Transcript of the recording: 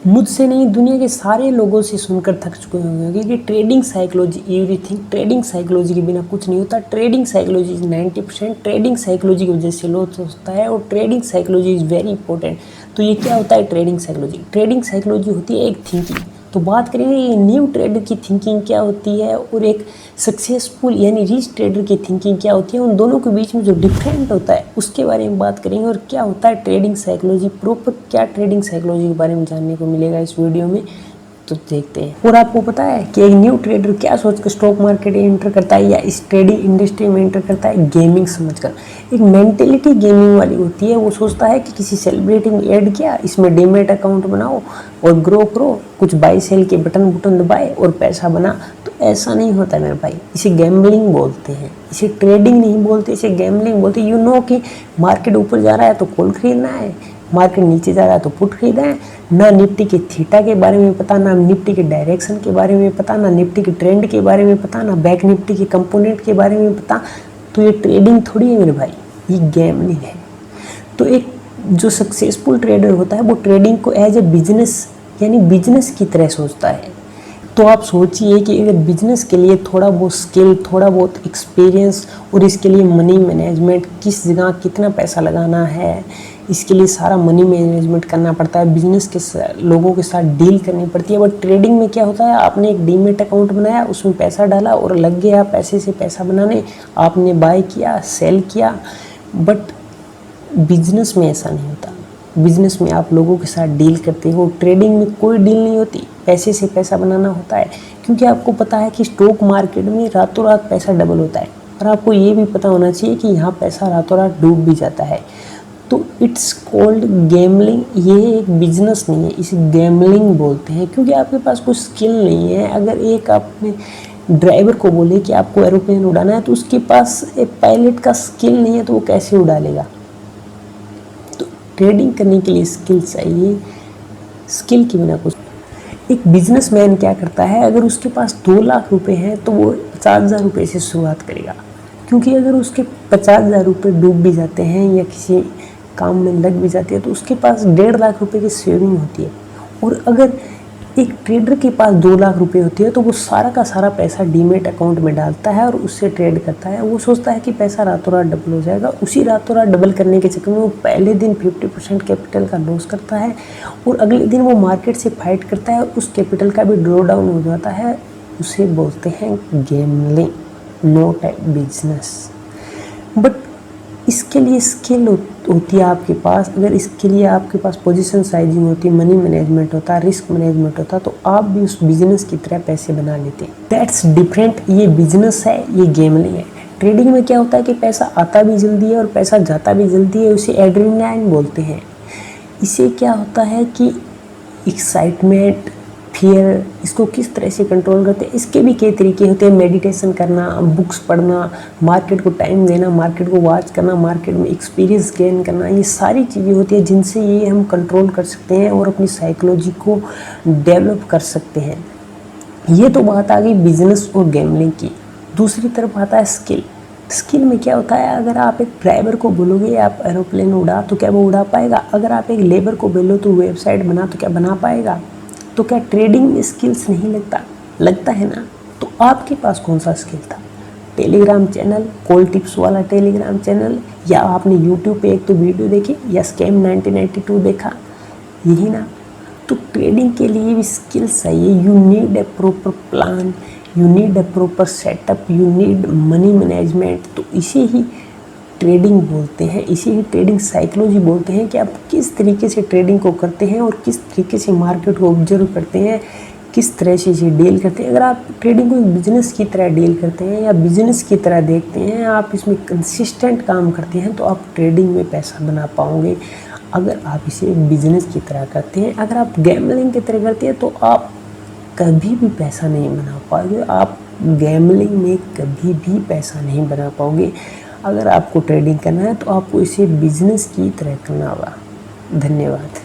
मुझसे नहीं, दुनिया के सारे लोगों से सुनकर थक चुके होंगे कि trading psychology everything, trading psychology के बिना कुछ नहीं होता, trading psychology is 90%, trading psychology की वजह से लॉस होता है और trading psychology is very important. तो ये क्या होता है ट्रेडिंग साइकोलॉजी? ट्रेडिंग साइकोलॉजी होती है एक थिंकिंग। तो बात करेंगे ये न्यू ट्रेडर की थिंकिंग क्या होती है और एक सक्सेसफुल यानी रिच ट्रेडर की थिंकिंग क्या होती है, उन दोनों के बीच में जो डिफरेंट होता है उसके बारे में बात करेंगे। और क्या होता है ट्रेडिंग साइकोलॉजी, प्रॉपर क्या ट्रेडिंग साइकोलॉजी के बारे में जानने को मिलेगा इस वीडियो में, तो देखते हैं। और आपको पता है कि एक न्यू ट्रेडर क्या सोचकर स्टॉक मार्केट में एंटर करता है या इस ट्रेडिंग इंडस्ट्री में एंटर करता है? गेमिंग समझकर। एक मेंटेलिटी गेमिंग वाली होती है, वो सोचता है कि किसी सेलिब्रिटी ने ऐड किया, इसमें डीमैट अकाउंट बनाओ और ग्रो करो, कुछ बाई सेल के बटन दबाए और पैसा बना। तो ऐसा नहीं होता मेरे भाई, इसे गैम्बलिंग बोलते हैं, इसे ट्रेडिंग नहीं बोलते, इसे गैम्बलिंग बोलते हैं। यू नो कि मार्केट ऊपर जा रहा है तो कॉल खरीदना है, मार्केट नीचे जा रहा है तो पुट खरीदना है। ना निफ्टी के थीटा के बारे में पता, ना निफ्टी के डायरेक्शन के बारे में पता, ना निफ्टी के ट्रेंड के बारे में पता, ना बैक निफ्टी के कंपोनेंट के बारे में पता। तो ये ट्रेडिंग थोड़ी है मेरे भाई, ये गैम्बलिंग है। तो एक जो सक्सेसफुल ट्रेडर होता है वो ट्रेडिंग को एज ए बिजनेस यानी बिजनेस की तरह सोचता है। तो आप सोचिए कि अगर बिजनेस के लिए थोड़ा बहुत स्किल, थोड़ा बहुत एक्सपीरियंस और इसके लिए मनी मैनेजमेंट, किस जगह कितना पैसा लगाना है, इसके लिए सारा मनी मैनेजमेंट करना पड़ता है, बिजनेस के लोगों के साथ डील करनी पड़ती है। बट ट्रेडिंग में क्या होता है, आपने एक डीमेट अकाउंट बनाया, उसमें पैसा डाला और लग गया पैसे से पैसा बनाने, आपने बाय किया, सेल किया। बट बिजनेस में ऐसा नहीं होता। बिजनेस में आप लोगों के साथ डील करते हो, ट्रेडिंग में कोई डील नहीं होती, पैसे से पैसा बनाना होता है। क्योंकि आपको पता है कि स्टॉक मार्केट में रातों रात पैसा डबल होता है, और आपको ये भी पता होना चाहिए कि यहाँ पैसा रातों रात डूब भी जाता है। तो इट्स कॉल्ड गैम्बलिंग। ये एक बिजनेस नहीं है, इसे गैम्बलिंग बोलते हैं। क्योंकि आपके पास कोई स्किल नहीं है। अगर एक आपने ड्राइवर को बोले कि आपको एरोप्लेन उड़ाना है तो उसके पास एक पायलट का स्किल नहीं है, तो वो कैसे उड़ा लेगा? ट्रेडिंग करने के लिए स्किल चाहिए, स्किल के बिना कुछ। एक बिजनेसमैन क्या करता है, अगर उसके पास 2 लाख रुपए हैं तो वो 50,000 रुपये से शुरुआत करेगा। क्योंकि अगर उसके 50,000 रुपये डूब भी जाते हैं या किसी काम में लग भी जाती है तो उसके पास 1.5 लाख रुपए की सेविंग होती है। और अगर एक ट्रेडर के पास 2 लाख रुपए होती है तो वो सारा का सारा पैसा डीमेट अकाउंट में डालता है और उससे ट्रेड करता है। वो सोचता है कि पैसा रातों रात डबल हो जाएगा। उसी रातों रात डबल करने के चक्कर में वो पहले दिन 50% कैपिटल का लॉस करता है और अगले दिन वो मार्केट से फाइट करता है, उस कैपिटल का भी ड्रॉ डाउन हो जाता है। उसे बोलते हैं gambling, not a business. But इसके लिए स्किल होती है आपके पास। अगर इसके लिए आपके पास पोजीशन साइजिंग होती, मनी मैनेजमेंट होता, रिस्क मैनेजमेंट होता, तो आप भी उस बिजनेस की तरह पैसे बना लेते। That's different. ये बिजनेस है, ये गैम्बलिंग है। ट्रेडिंग में क्या होता है कि पैसा आता भी जल्दी है और पैसा जाता भी जल्दी है, उसे एड्रेनलाइन बोलते हैं। इसे क्या होता है कि एक्साइटमेंट, फियर, इसको किस तरह से कंट्रोल करते हैं, इसके भी कई तरीके होते हैं। मेडिटेशन करना, बुक्स पढ़ना, मार्केट को टाइम देना, मार्केट को वॉच करना, मार्केट में एक्सपीरियंस गेन करना, ये सारी चीज़ें होती है जिनसे ये हम कंट्रोल कर सकते हैं और अपनी साइकोलॉजी को डेवलप कर सकते हैं। ये तो बात आ गई बिजनेस और गैम्बलिंग की। दूसरी तरफ आता है स्किल। स्किल में क्या होता है, अगर आप एक ड्राइवर को बोलोगे आप एरोप्लेन उड़ा तो क्या वो उड़ा पाएगा? अगर आप एक लेबर को बोलो तो वेबसाइट बना तो क्या बना पाएगा? तो क्या ट्रेडिंग में स्किल्स नहीं लगता है ना? तो आपके पास कौन सा स्किल था? टेलीग्राम चैनल, कॉल टिप्स वाला टेलीग्राम चैनल, या आपने यूट्यूब पे एक तो वीडियो देखी, या स्कैम 1992 देखा, यही ना? तो ट्रेडिंग के लिए भी स्किल्स चाहिए। You need a proper plan, you need a proper setup, you need money management. तो इसे ही ट्रेडिंग बोलते हैं, इसे ही ट्रेडिंग साइकोलॉजी बोलते हैं कि आप किस तरीके से ट्रेडिंग को करते हैं और किस तरीके से मार्केट को ऑब्जर्व करते हैं, किस तरह से इसे डील करते हैं। अगर आप ट्रेडिंग को एक बिजनेस की तरह डील करते हैं या बिजनेस की तरह देखते हैं, आप इसमें कंसिस्टेंट काम करते हैं, तो आप ट्रेडिंग में पैसा बना पाओगे। अगर आप इसे एक बिजनेस की तरह करते हैं, अगर आप गैम्बलिंग की तरह करते हैं, तो आप कभी भी पैसा नहीं बना पाओगे। आप गैम्बलिंग में कभी भी पैसा नहीं बना पाओगे। अगर आपको ट्रेडिंग करना है तो आपको इसे बिजनेस की तरह करना होगा। धन्यवाद।